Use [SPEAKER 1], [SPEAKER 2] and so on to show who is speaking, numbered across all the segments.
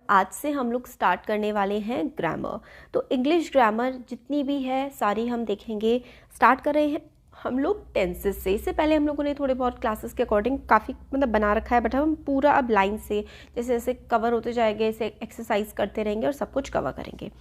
[SPEAKER 1] आज से हम लोग स्टार्ट करने वाले हैं ग्रामर। तो इंग्लिश ग्रामर जितनी भी है सारी हम देखेंगे। स्टार्ट कर रहे हैं हम लोग टेंसेस से। इससे पहले हम लोगों ने थोड़े बहुत क्लासेस के अकॉर्डिंग काफ़ी बना रखा है, बट हम पूरा अब लाइन से जैसे जैसे कवर होते जाएंगे ऐसे एक्सरसाइज करते रहेंगे और सब कुछ कवर करेंगे।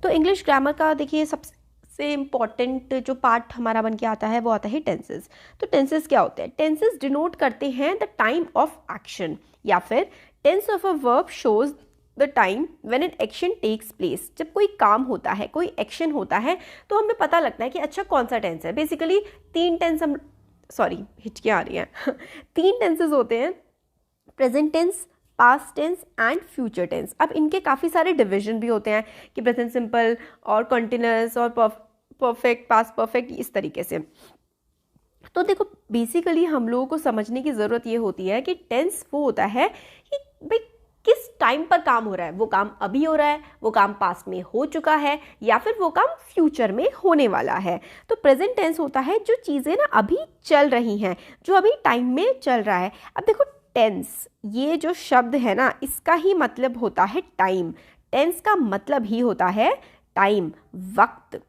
[SPEAKER 1] तो इंग्लिश ग्रामर का देखिए सबसे इम्पॉर्टेंट जो पार्ट हमारा बन के आता है वो आता है टेंसेस। तो टेंसेस क्या होते हैं? टेंसेस डिनोट करते हैं द टाइम ऑफ एक्शन, या फिर tense of a verb shows the time when an action takes place. जब कोई काम होता है, कोई एक्शन होता है, तो हमें पता लगता है कि अच्छा कौन सा टेंस है। बेसिकली तीन टेंस हिचकियाँ आ रही हैं तीन टेंसेस होते हैं, present tense, past tense and future tense. अब इनके काफ़ी सारे डिवीजन भी होते हैं कि प्रेजेंट सिंपल और कॉन्टिन्यूअस और परफेक्ट, पास्ट परफेक्ट, इस तरीके से। तो देखो बेसिकली हम लोगों को समझने की ज़रूरत ये होती है कि टेंस वो होता है कि भाई किस टाइम पर काम हो रहा है। वो काम अभी हो रहा है, वो काम पास्ट में हो चुका है, या फिर वो काम फ्यूचर में होने वाला है। तो प्रेजेंट टेंस होता है जो चीज़ें ना अभी चल रही हैं, जो अभी टाइम में चल रहा है। अब देखो टेंस, ये जो शब्द है ना, इसका ही मतलब होता है टाइम। टेंस का मतलब ही होता है टाइम, वक्त।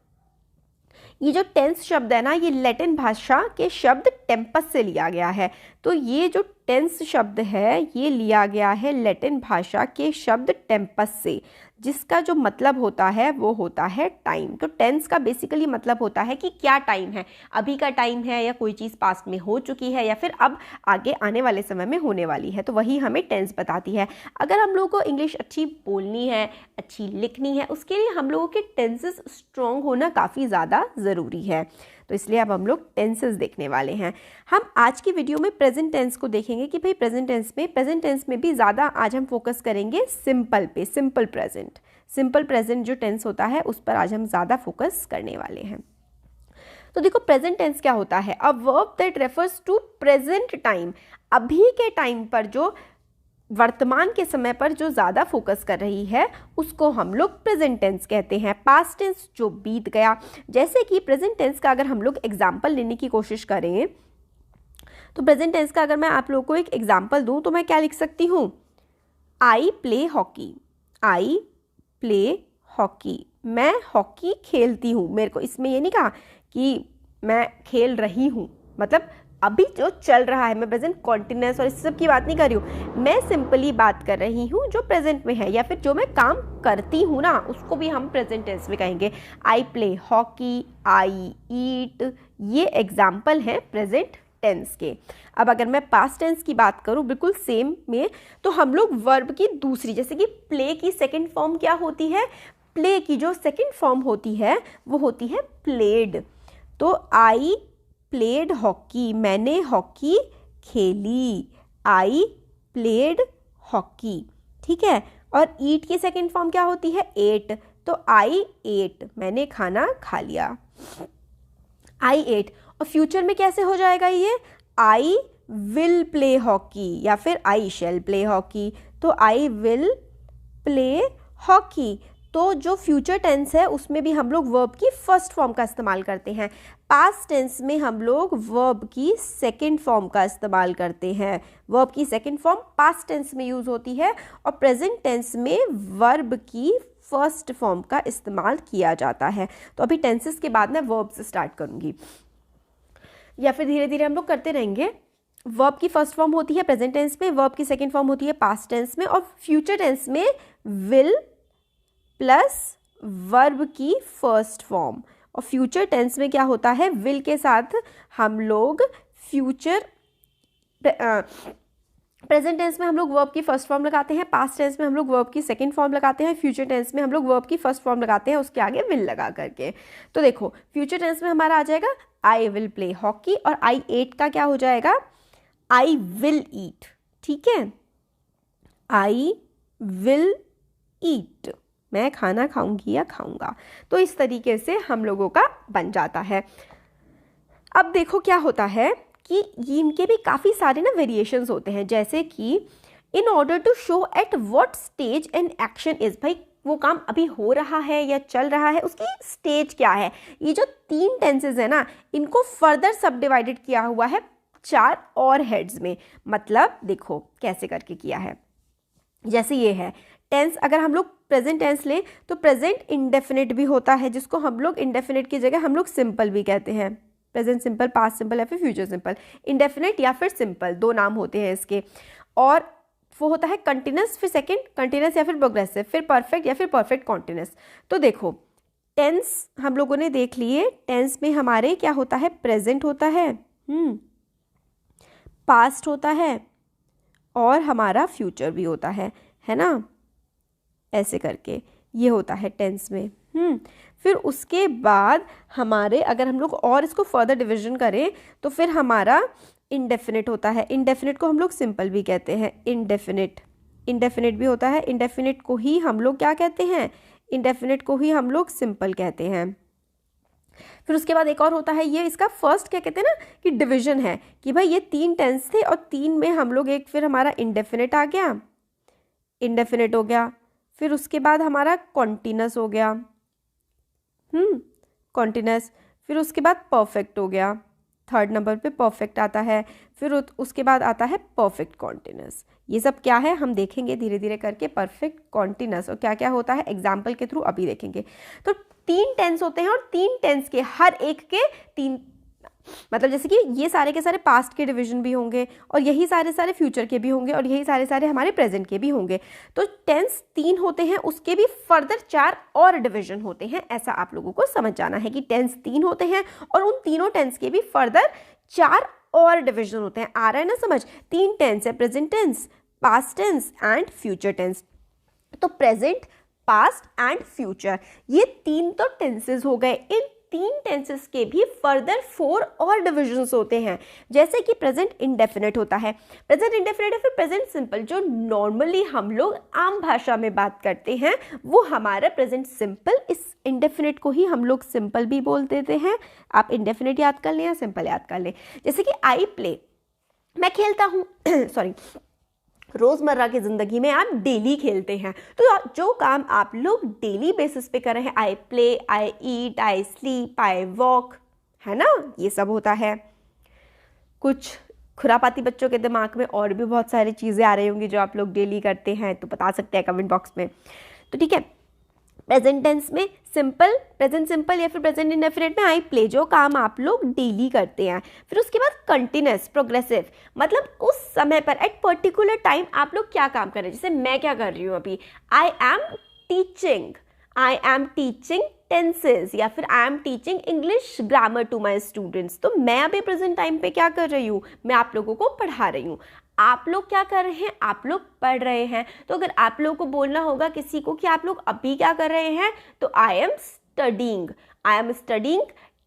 [SPEAKER 1] ये जो टेंस शब्द है ना, ये लैटिन भाषा के शब्द टेम्पस से लिया गया है। तो ये जो टेंस शब्द है ये लिया गया है लैटिन भाषा के शब्द टेम्पस से, जिसका जो मतलब होता है वो होता है टाइम। तो टेंस का बेसिकली मतलब होता है कि क्या टाइम है, अभी का टाइम है, या कोई चीज़ पास्ट में हो चुकी है, या फिर अब आगे आने वाले समय में होने वाली है। तो वही हमें टेंस बताती है। अगर हम लोगों को इंग्लिश अच्छी बोलनी है, अच्छी लिखनी है, उसके लिए हम लोगों के टेंसेस स्ट्रॉन्ग होना काफ़ी ज़्यादा ज़रूरी है। तो इसलिए अब हम लोग टेंसेस देखने वाले हैं। हम आज की वीडियो में प्रेजेंट टेंस को देखेंगे कि भाई प्रेजेंट टेंस में भी ज़्यादा आज हम फोकस करेंगे सिंपल पे, सिंपल प्रेजेंट जो टेंस होता है उस पर आज हम ज़्यादा फोकस करने वाले हैं। तो देखो प्रेजेंट टेंस क्या होता है? A verb that refers to present time, अभी के टाइम पर, जो वर्तमान के समय पर जो ज़्यादा फोकस कर रही है उसको हम लोग प्रेजेंट टेंस कहते हैं। पास्ट टेंस जो बीत गया, जैसे कि प्रेजेंट टेंस का अगर हम लोग एग्जाम्पल लेने की कोशिश करें, तो प्रेजेंट टेंस का अगर मैं आप लोगों को एक एग्जाम्पल दूं तो मैं क्या लिख सकती हूँ? I play hockey, I play hockey, मैं हॉकी खेलती हूँ। मेरे को इसमें ये नहीं कहा कि मैं खेल रही हूँ, मतलब अभी जो चल रहा है। मैं प्रेजेंट कॉन्टिन्यूअस और इस सब की बात नहीं कर रही हूँ, मैं सिंपली बात कर रही हूँ जो प्रेजेंट में है, या फिर जो मैं काम करती हूँ ना उसको भी हम प्रेजेंट टेंस में कहेंगे। आई प्ले हॉकी, आई ईट, ये एग्जाम्पल हैं प्रेजेंट टेंस के। अब अगर मैं पास्ट टेंस की बात करूँ बिल्कुल सेम में, तो हम लोग वर्ब की दूसरी, जैसे कि प्ले की सेकेंड फॉर्म क्या होती है? प्ले की जो सेकेंड फॉर्म होती है वो होती है प्लेड। तो आई प्लेड हॉकी, मैंने हॉकी खेली, आई प्लेड हॉकी, ठीक है। और ईट की सेकेंड फॉर्म क्या होती है? एट, तो आई एट, मैंने खाना खा लिया, आई एट। और फ्यूचर में कैसे हो जाएगा ये? आई विल प्ले हॉकी, या फिर आई शैल प्ले हॉकी, तो आई विल प्ले हॉकी। तो जो फ्यूचर टेंस है उसमें भी हम लोग वर्ब की फर्स्ट फॉर्म का इस्तेमाल करते हैं। पास्ट टेंस में हम लोग वर्ब की सेकंड फॉर्म का इस्तेमाल करते हैं। वर्ब की सेकंड फॉर्म पास्ट टेंस में यूज़ होती है, और प्रेजेंट टेंस में वर्ब की फर्स्ट फॉर्म का इस्तेमाल किया जाता है। तो अभी टेंसेस के बाद मैं वर्ब से स्टार्ट करूँगी, या फिर धीरे धीरे हम लोग करते रहेंगे। वर्ब की फर्स्ट फॉर्म होती है प्रेजेंट टेंस में, वर्ब की सेकंड फॉर्म होती है पास्ट टेंस में, और फ्यूचर टेंस में विल प्लस वर्ब की फर्स्ट फॉर्म। और फ्यूचर टेंस में क्या होता है? विल के साथ हम लोग फ्यूचर, प्रेजेंट टेंस में हम लोग वर्ब की फर्स्ट फॉर्म लगाते हैं, पास्ट टेंस में हम लोग वर्ब की सेकंड फॉर्म लगाते हैं, फ्यूचर टेंस में हम लोग वर्ब की फर्स्ट फॉर्म लगाते हैं, उसके आगे विल लगा करके। तो देखो फ्यूचर टेंस में हमारा आ जाएगा आई विल प्ले हॉकी, और आई एट का क्या हो जाएगा? आई विल ईट, ठीक है, आई विल ईट, मैं खाना खाऊंगी या खाऊंगा। तो इस तरीके से हम लोगों का बन जाता है। अब देखो क्या होता है कि इनके भी काफ़ी सारे ना वेरिएशंस होते हैं, जैसे कि in order to show at what stage an action is, भाई वो काम अभी हो रहा है या चल रहा है, उसकी स्टेज क्या है। ये जो तीन टेंसेज है ना, इनको फर्दर सब डिवाइडेड किया हुआ है 4 और हेड्स में। मतलब देखो कैसे करके किया है, जैसे ये है टेंस अगर हम लोग प्रेजेंट टेंस लें तो प्रेजेंट इंडेफिनिट भी होता है, जिसको हम लोग इंडेफिनिट की जगह हम लोग सिंपल भी कहते हैं। प्रेजेंट सिंपल, पास्ट सिंपल या फिर फ्यूचर सिंपल, इंडेफिनिट या फिर सिंपल, दो नाम होते हैं इसके। और वो होता है कंटिन्यूस, फिर सेकंड कंटिन्यूस या फिर प्रोग्रेसिव, फिर परफेक्ट या फिर परफेक्ट कॉन्टिन्यूस। तो देखो टेंस हम लोगों ने देख लिए, टेंस में हमारे क्या होता है, प्रेजेंट होता है, पास्ट होता है और हमारा फ्यूचर भी होता है ना, ऐसे करके ये होता है टेंस में। फिर उसके बाद हमारे अगर हम लोग और इसको फर्दर डिवीजन करें तो फिर हमारा इंडेफिनिट होता है। इंडेफिनिट को हम लोग सिंपल भी कहते हैं, इंडेफिनिट भी होता है। इंडेफिनिट को ही हम लोग क्या कहते हैं, इंडेफिनिट को ही हम लोग सिंपल कहते हैं। फिर उसके बाद एक और होता है, ये इसका फर्स्ट क्या कहते हैं ना कि डिवीजन है, कि भाई ये 3 टेंस थे और 3 में हम लोग एक, फिर हमारा इंडेफिनिट आ गया, इंडेफिनिट हो गया। फिर उसके बाद हमारा कॉन्टिन्यूस हो गया, कॉन्टिन्यूस। फिर उसके बाद परफेक्ट हो गया, 3rd नंबर पे परफेक्ट आता है। फिर उसके बाद आता है परफेक्ट कॉन्टिन्यूस। ये सब क्या है हम देखेंगे धीरे धीरे करके, परफेक्ट कॉन्टिन्यूस और क्या क्या होता है एग्जाम्पल के थ्रू अभी देखेंगे। तो 3 टेंस होते हैं और 3 टेंस के हर एक के 3, मतलब जैसे कि ये सारे के सारे पास्ट के डिवीजन भी होंगे और यही सारे सारे फ्यूचर के भी होंगे और यही सारे सारे हमारे प्रेजेंट के भी होंगे। तो टेंस 3 होते हैं, उसके भी फर्दर 4 और डिवीजन होते हैं। ऐसा आप लोगों को समझ जाना है कि टेंस 3 होते हैं और उन तीनों टेंस के भी फर्दर 4 और डिवीजन होते हैं। आ रहा है ना समझ? 3 टेंस है, present tense, past tense and future tense. तो प्रेजेंट, पास्ट एंड फ्यूचर, ये 3 तो टेंसेस हो गए। इन 3 टेंसेस के भी फर्दर 4 और डिविजन्स होते हैं, जैसे कि प्रेजेंट इंडेफिनिट होता है, प्रेजेंट इंडेफिनिट या फिर प्रेजेंट सिंपल, जो नॉर्मली हम लोग आम भाषा में बात करते हैं वो हमारा प्रेजेंट सिंपल। इस इंडेफिनिट को ही हम लोग सिंपल भी बोल देते हैं। आप इंडेफिनिट याद कर लें या सिंपल याद कर लें। जैसे कि आई प्ले, मैं खेलता हूँ सॉरी, रोजमर्रा की जिंदगी में आप डेली खेलते हैं, तो जो काम आप लोग डेली बेसिस पे कर रहे हैं, I play, I eat, I sleep, I walk, है ना, ये सब होता है। कुछ खुरापाती बच्चों के दिमाग में और भी बहुत सारी चीज़ें आ रही होंगी जो आप लोग डेली करते हैं, तो बता सकते हैं कमेंट बॉक्स में। तो ठीक है, प्रेजेंट टेंस में सिंपल, प्रेजेंट सिंपल या फिर प्रेजेंट इंडेफिनिट में आई प्ले, जो काम आप लोग डेली करते हैं। फिर उसके बाद कंटिन्यूस, प्रोग्रेसिव, मतलब उस समय पर एट पर्टिकुलर टाइम आप लोग क्या काम कर रहे हैं। जैसे मैं क्या कर रही हूँ अभी, आई एम टीचिंग टेंसेज या फिर I am teaching English grammar to my students. तो मैं अभी प्रेजेंट टाइम पे क्या कर रही हूँ, मैं आप लोगों को पढ़ा रही हूँ। आप लोग क्या कर रहे हैं, आप लोग पढ़ रहे हैं। तो अगर आप लोगों को बोलना होगा किसी को कि आप लोग अभी क्या कर रहे हैं, तो I am studying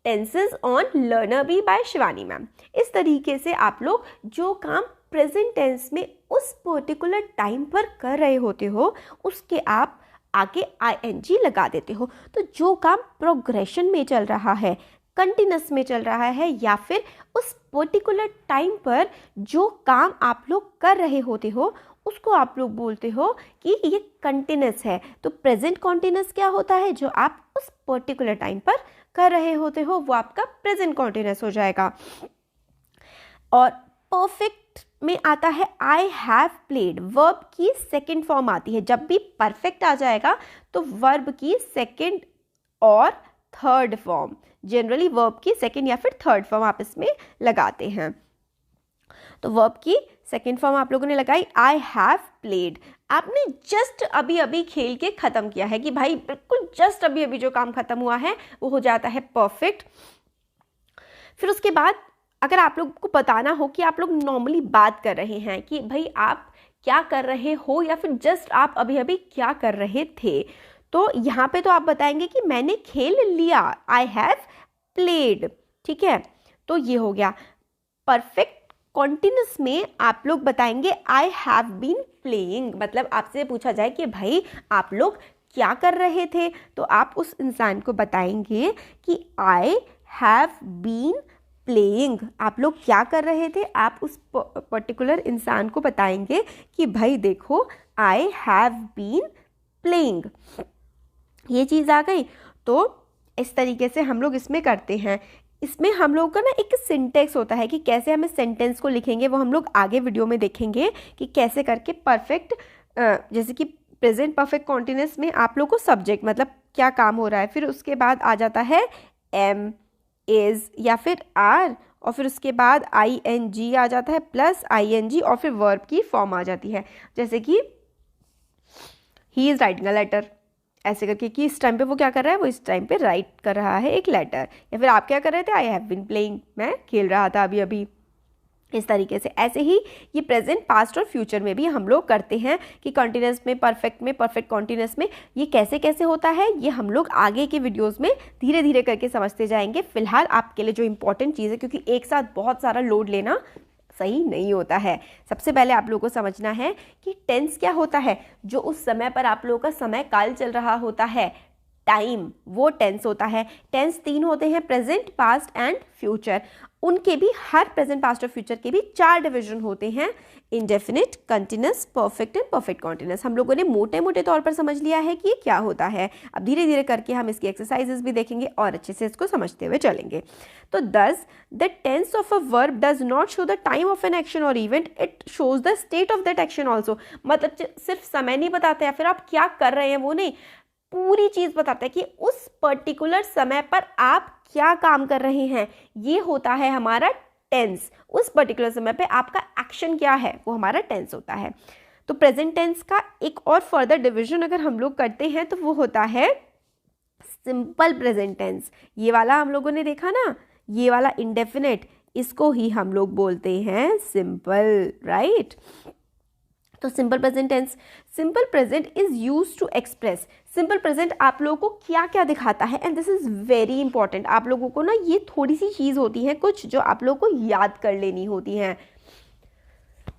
[SPEAKER 1] tenses on learner B by Shivani ma'am. इस तरीके से आप लोग जो काम प्रेजेंट टेंस में उस पर्टिकुलर टाइम पर कर रहे होते हो उसके आप आगे आईएनजी लगा देते हो। तो जो काम प्रोग्रेशन में चल रहा है, कंटिन्यूस में चल रहा है, या फिर उस पर्टिकुलर टाइम पर जो काम आप लोग कर रहे होते हो उसको आप लोग बोलते हो कि ये कंटिन्यूस है। तो प्रेजेंट कॉन्टिन्यूस क्या होता है, जो आप उस पर्टिकुलर टाइम पर कर रहे होते हो वो आपका प्रेजेंट कॉन्टिन्यूस हो जाएगा। और परफेक्ट में आता है आई हैव प्लेड, वर्ब की सेकंड फॉर्म आती है। जब भी परफेक्ट आ जाएगा तो वर्ब की सेकंड और थर्ड फॉर्म, जनरली वर्ब की सेकंड या फिर थर्ड फॉर्म आप इसमें लगाते हैं। तो वर्ब की सेकंड फॉर्म आप लोगों ने लगाई आई हैव प्लेड। आपने जस्ट अभी अभी खेल के ख़त्म किया है कि भाई बिल्कुल जस्ट अभी अभी जो काम ख़त्म हुआ है वो हो जाता है परफेक्ट। फिर उसके बाद अगर आप लोग को बताना हो कि आप लोग नॉर्मली बात कर रहे हैं कि भाई आप क्या कर रहे हो या फिर जस्ट आप अभी अभी क्या कर रहे थे, तो यहाँ पे तो आप बताएंगे कि मैंने खेल लिया, आई हैव प्लेड। ठीक है, तो ये हो गया। परफेक्ट कॉन्टिन्यूस में आप लोग बताएंगे आई हैव बीन प्लेइंग, मतलब आपसे पूछा जाए कि भाई आप लोग क्या कर रहे थे, तो आप उस इंसान को बताएंगे कि आई हैव बीन प्लेइंग। आप लोग क्या कर रहे थे, आप उस पर्टिकुलर इंसान को बताएंगे कि भाई देखो आई हैव बीन प्लेइंग। ये चीज़ आ गई। तो इस तरीके से हम लोग इसमें करते हैं। इसमें हम लोग का ना एक सिंटेक्स होता है कि कैसे हमें सेंटेंस को लिखेंगे, वो हम लोग आगे वीडियो में देखेंगे कि कैसे करके परफेक्ट, जैसे कि प्रेजेंट परफेक्ट कॉन्टिन्यूस में आप लोग को सब्जेक्ट मतलब क्या काम हो रहा है, फिर उसके बाद आ जाता है एम, इज या फिर आर, और फिर उसके बाद ING आ जाता है प्लस ING, और फिर वर्ब की फॉर्म आ जाती है, जैसे कि he is writing a letter, ऐसे करके कि इस टाइम पे वो क्या कर रहा है, वो इस टाइम पे राइट कर रहा है एक लेटर। या फिर आप क्या कर रहे थे, आई हैव बीन प्लेइंग, मैं खेल रहा था अभी अभी। इस तरीके से ऐसे ही ये प्रेजेंट, पास्ट और फ्यूचर में भी हम लोग करते हैं कि कंटिन्यूस में, परफेक्ट कॉन्टिन्यूस में ये कैसे कैसे होता है, ये हम लोग आगे के वीडियोस में धीरे धीरे करके समझते जाएंगे। फिलहाल आपके लिए जो इंपॉर्टेंट चीज़ है, क्योंकि एक साथ बहुत सारा लोड लेना सही नहीं होता है, सबसे पहले आप लोगों को समझना है कि टेंस क्या होता है। जो उस समय पर आप लोगों का समय काल चल रहा होता है, टाइम, वो टेंस होता है। टेंस 3 होते हैं, प्रेजेंट, पास्ट एंड फ्यूचर। उनके भी, हर प्रेजेंट, पास्ट और फ्यूचर के भी 4 डिवीजन होते हैं, indefinite, continuous, perfect and perfect continuous. हम लोगों ने मोटे मोटे तौर पर समझ लिया है कि ये क्या होता है। अब धीरे धीरे करके हम इसकी एक्सरसाइजेस भी देखेंगे और अच्छे से इसको समझते हुए चलेंगे। तो दस, the tense of a verb does not show the time of an action और event, it shows the state of that action also. मतलब सिर्फ समय नहीं बताते या फिर आप क्या कर रहे हैं वो नहीं, पूरी चीज बताता है कि उस पर्टिकुलर समय पर आप क्या काम कर रहे हैं, ये होता है हमारा टेंस। उस पर्टिकुलर समय पे आपका एक्शन क्या है, वो हमारा टेंस होता है। तो प्रेजेंट टेंस का एक और फर्दर डिवीजन अगर हम लोग करते हैं तो वो होता है सिंपल प्रेजेंट टेंस। ये वाला हम लोगों ने देखा ना, ये वाला इंडेफिनिट, इसको ही हम लोग बोलते हैं सिंपल, राइट। तो simple present tense, simple present is used to express. सिंपल प्रेजेंट आप लोगों को क्या क्या दिखाता है, and this is very important. आप लोगों को ना ये थोड़ी सी चीज़ होती है कुछ जो आप लोगों को याद कर लेनी होती है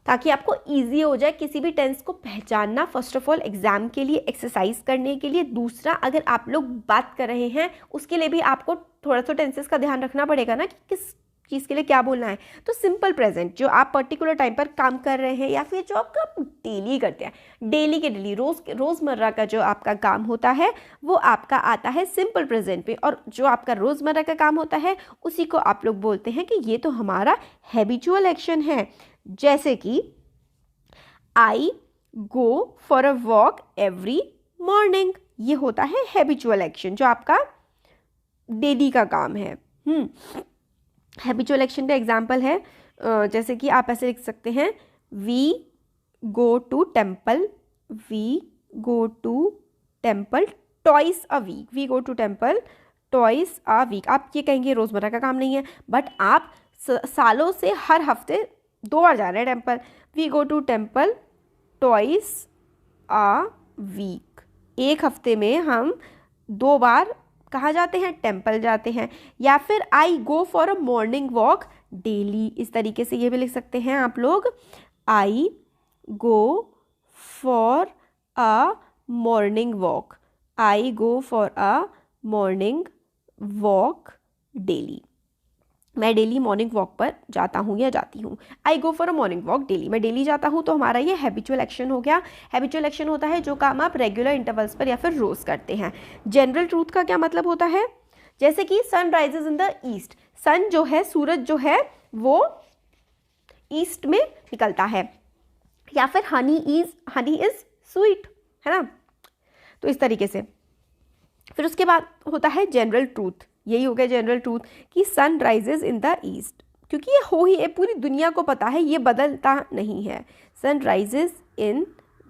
[SPEAKER 1] ताकि आपको इजी हो जाए किसी भी टेंस को पहचानना। फर्स्ट ऑफ ऑल एग्जाम के लिए, एक्सरसाइज करने के लिए। दूसरा, अगर आप लोग बात कर रहे हैं उसके लिए भी आपको थोड़ा सा टेंसेस का ध्यान रखना पड़ेगा ना कि किस चीज़ के लिए क्या बोलना है। तो सिंपल प्रेजेंट जो आप पर्टिकुलर टाइम पर काम कर रहे हैं या फिर जो आपका डेली करते हैं, डेली के डेली, रोज़मर्रा का जो आपका काम होता है वो आपका आता है सिंपल प्रेजेंट पे। और जो आपका रोज़मर्रा का काम होता है उसी को आप लोग बोलते हैं कि ये तो हमारा हैबिचुअल एक्शन है। जैसे कि I go for a walk every morning, ये होता है हैबिचुअल एक्शन जो आपका डेली का काम है। हैबिचुअल एक्शन का एग्जाम्पल है, जैसे कि आप ऐसे लिख सकते हैं, we go to temple, we go to temple twice a week, we go to temple twice a week. आप ये कहेंगे रोज़मर्रा का काम नहीं है, बट आप सालों से हर हफ्ते 2 बार जा रहे हैं temple. We go to temple twice a week, एक हफ्ते में हम 2 बार कहाँ जाते हैं, टेम्पल जाते हैं। या फिर I go for a morning walk daily, इस तरीके से ये भी लिख सकते हैं आप लोग, I go for a morning walk, I go for a morning walk daily, मैं डेली मॉर्निंग वॉक पर जाता हूँ या जाती हूँ। I go for a morning walk daily, मैं डेली जाता हूँ। तो हमारा ये हैबिचुअल एक्शन हो गया। हैबिचुअल एक्शन होता है जो काम आप रेगुलर इंटरवल्स पर या फिर रोज करते हैं। जनरल ट्रूथ का क्या मतलब होता है, जैसे कि sun rises in the east, sun जो है, सूरज जो है वो ईस्ट में निकलता है। या फिर हनी इज स्वीट, है ना। तो इस तरीके से फिर उसके बाद होता है जनरल ट्रूथ, यही हो गया जनरल ट्रूथ कि sun rises in the east, क्योंकि ये हो ही है, पूरी दुनिया को पता है, ये बदलता नहीं है। Sun rises in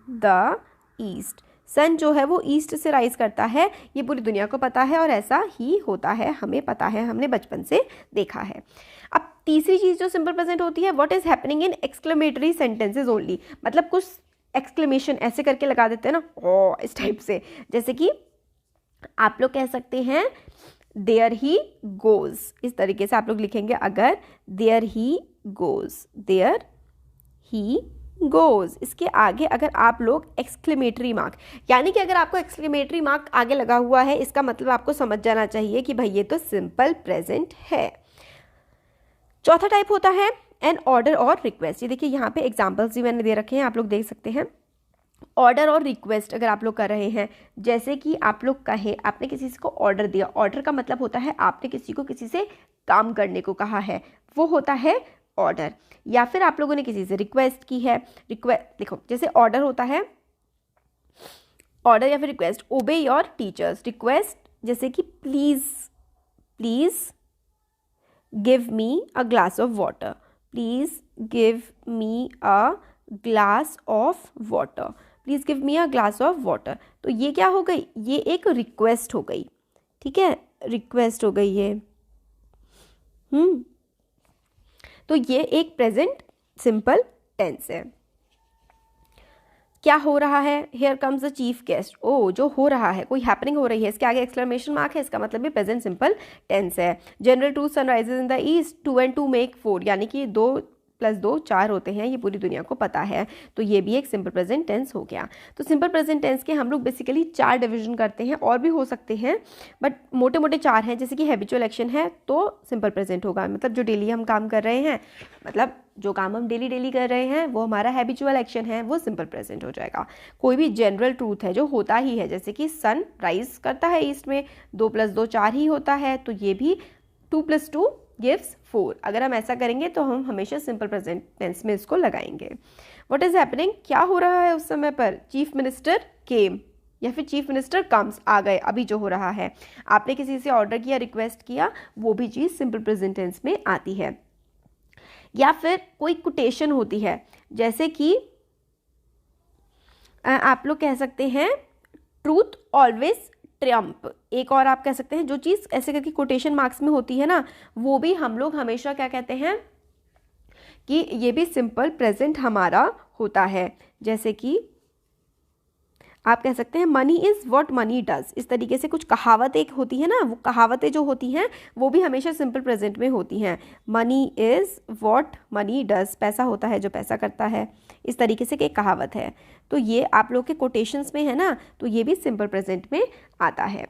[SPEAKER 1] the east, sun जो है वो ईस्ट से राइज करता है, ये पूरी दुनिया को पता है और ऐसा ही होता है, हमें पता है, हमने बचपन से देखा है। अब तीसरी चीज़ जो सिंपल प्रेजेंट होती है, what is happening in exclamatory sentences only, मतलब कुछ एक्सक्लेमेशन ऐसे करके लगा देते हैं ना, ओ इस टाइप से। जैसे कि आप लोग कह सकते हैं देयर ही गोज, इस तरीके से आप लोग लिखेंगे अगर there he goes, there he goes, इसके आगे अगर आप लोग एक्सक्लेमेटरी मार्क, यानी कि अगर आपको एक्सक्लेमेटरी मार्क आगे लगा हुआ है इसका मतलब आपको समझ जाना चाहिए कि भाई ये तो सिंपल प्रेजेंट है। चौथा टाइप होता है एन ऑर्डर और रिक्वेस्ट। ये देखिए यहाँ पे एग्जाम्पल्स भी मैंने दे रखे हैं, आप लोग देख सकते हैं। ऑर्डर और रिक्वेस्ट अगर आप लोग कर रहे हैं, जैसे कि आप लोग कहें, आपने किसी को ऑर्डर दिया, ऑर्डर का मतलब होता है आपने किसी को किसी से काम करने को कहा है, वो होता है ऑर्डर। या फिर आप लोगों ने किसी से रिक्वेस्ट की है, रिक्वेस्ट देखो जैसे ऑर्डर होता है ऑर्डर या फिर रिक्वेस्ट, ओबे योर टीचर्स, रिक्वेस्ट जैसे कि please, please give me a glass of water, please give me a glass of water, please give me a glass of water. तो ये क्या हो गई, ये एक रिक्वेस्ट हो गई, ठीक है, रिक्वेस्ट हो गई ये। तो ये एक प्रेजेंट सिंपल टेंस है। क्या हो रहा है, here comes the chief guest, ओ जो हो रहा है, कोई हैपनिंग हो रही है, इसके आगे एक्सक्लेमेशन मार्क है, इसका मतलब भी प्रेजेंट सिंपल टेंस है। General truth sunrises in the east, 2 and 2 make 4, यानी कि 2 + 2 4 होते हैं, ये पूरी दुनिया को पता है। तो ये भी एक सिंपल प्रेजेंट टेंस हो गया। तो सिंपल प्रेजेंट टेंस के हम लोग बेसिकली 4 डिवीजन करते हैं, और भी हो सकते हैं बट मोटे मोटे 4 हैं। जैसे कि हैबिचुअल एक्शन है तो सिंपल प्रेजेंट होगा, मतलब जो डेली हम काम कर रहे हैं, मतलब जो काम हम डेली कर रहे हैं वो हमारा हैबिचुअल एक्शन है, वो सिंपल प्रेजेंट हो जाएगा। कोई भी जनरल ट्रूथ है जो होता ही है, जैसे कि सन राइज करता है ईस्ट में, 2 + 2 4 ही होता है, तो ये भी 2 + 2 gives 4। अगर हम ऐसा करेंगे तो हम हमेशा सिंपल प्रेजेंट टेंस में इसको लगाएंगे। व्हाट इज हैपनिंग, क्या हो रहा है उस समय पर, चीफ मिनिस्टर केम या फिर चीफ मिनिस्टर कम्स, आ गए, अभी जो हो रहा है। आपने किसी से ऑर्डर किया, रिक्वेस्ट किया, वो भी चीज़ सिंपल प्रेजेंट टेंस में आती है। या फिर कोई कोटेशन होती है, जैसे कि आप लोग कह सकते हैं ट्रूथ ऑलवेज ट्रम्प। एक और आप कह सकते हैं जो चीज़ ऐसे करके कोटेशन मार्क्स में होती है ना, वो भी हम लोग हमेशा क्या कहते हैं कि ये भी सिंपल प्रेजेंट हमारा होता है। जैसे कि आप कह सकते हैं money is what money does, इस तरीके से कुछ कहावत एक होती है ना, वो कहावतें जो होती हैं वो भी हमेशा सिंपल प्रेजेंट में होती हैं। Money is what money does, पैसा होता है जो पैसा करता है, इस तरीके से एक कहावत है। तो ये आप लोग के कोटेशंस में है ना, तो ये भी सिंपल प्रेजेंट में आता है।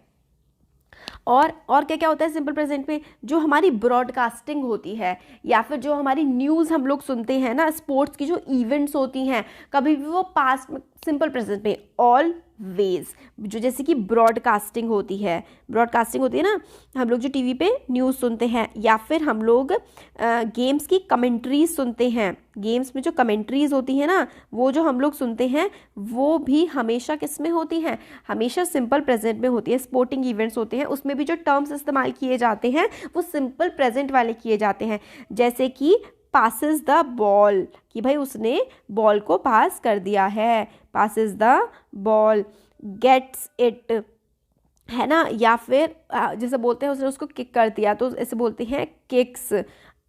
[SPEAKER 1] और क्या क्या होता है सिंपल प्रेजेंट में, जो हमारी ब्रॉडकास्टिंग होती है या फिर जो हमारी न्यूज़ हम लोग सुनते हैं ना, स्पोर्ट्स की जो इवेंट्स होती हैं, कभी भी वो पास्ट में सिंपल प्रेजेंट में ऑलवेज, जो जैसे कि ब्रॉडकास्टिंग होती है ना, हम लोग जो टीवी पे न्यूज़ सुनते हैं, या फिर हम लोग गेम्स की कमेंट्रीज सुनते हैं, गेम्स में जो कमेंट्रीज होती है ना, वो जो हम लोग सुनते हैं वो भी हमेशा किस में होती हैं, हमेशा सिंपल प्रेजेंट में होती है। स्पोर्टिंग इवेंट्स होते हैं, उसमें भी जो टर्म्स इस्तेमाल किए जाते हैं वो सिंपल प्रेजेंट वाले किए जाते हैं। जैसे कि पासिस द बॉल, कि भाई उसने बॉल को पास कर दिया है, passes the ball, gets it, है ना, या फिर जैसे बोलते हैं उसने उसको किक कर दिया, तो ऐसे बोलते हैं किक्स,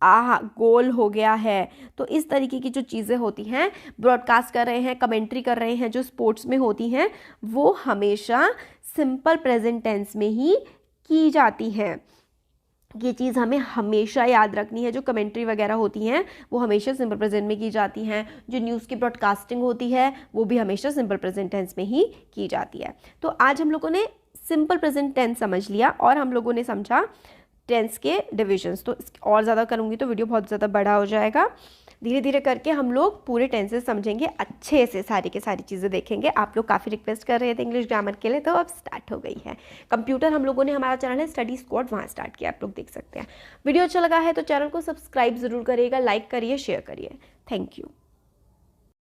[SPEAKER 1] गोल हो गया है। तो इस तरीके की जो चीज़ें होती हैं, ब्रॉडकास्ट कर रहे हैं, कमेंट्री कर रहे हैं, जो स्पोर्ट्स में होती हैं, वो हमेशा सिंपल प्रेजेंट टेंस में ही की जाती हैं। ये चीज़ हमें हमेशा याद रखनी है। जो कमेंट्री वगैरह होती हैं वो हमेशा सिंपल प्रेजेंट में की जाती हैं, जो न्यूज़ की ब्रॉडकास्टिंग होती है वो भी हमेशा सिंपल प्रेजेंट टेंस में ही की जाती है। तो आज हम लोगों ने सिंपल प्रेजेंट टेंस समझ लिया और हम लोगों ने समझा टेंस के डिविजन्स। तो और ज़्यादा करूँगी तो वीडियो बहुत ज़्यादा बड़ा हो जाएगा। धीरे धीरे करके हम लोग पूरे टेंसेस समझेंगे, अच्छे से सारी के सारी चीज़ें देखेंगे। आप लोग काफ़ी रिक्वेस्ट कर रहे थे इंग्लिश ग्रामर के लिए, तो अब स्टार्ट हो गई है। कंप्यूटर हम लोगों ने, हमारा चैनल है स्टडी स्क्वाड, वहाँ स्टार्ट किया, आप लोग देख सकते हैं। वीडियो अच्छा लगा है तो चैनल को सब्सक्राइब ज़रूर करिएगा, लाइक करिए, शेयर करिए। Thank you.